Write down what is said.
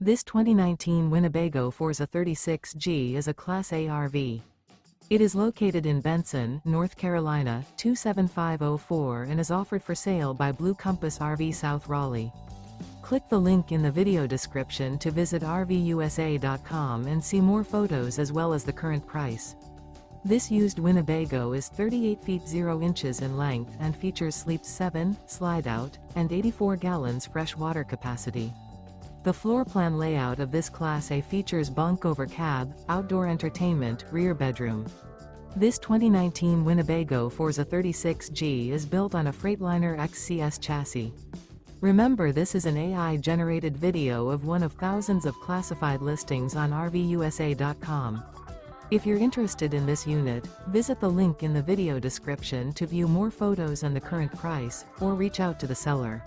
This 2019 Winnebago Forza 36G is a Class A RV. It is located in Benson, North Carolina, 27504 and is offered for sale by Blue Compass RV South Raleigh. Click the link in the video description to visit RVUSA.com and see more photos as well as the current price. This used Winnebago is 38 feet 0 inches in length and features sleeps 7, slide-out, and 84 gallons fresh water capacity. The floor plan layout of this Class A features bunk over cab, outdoor entertainment, rear bedroom. This 2019 Winnebago Forza 36G is built on a Freightliner XCS chassis. Remember, this is an AI-generated video of one of thousands of classified listings on RVUSA.com. If you're interested in this unit, visit the link in the video description to view more photos and the current price, or reach out to the seller.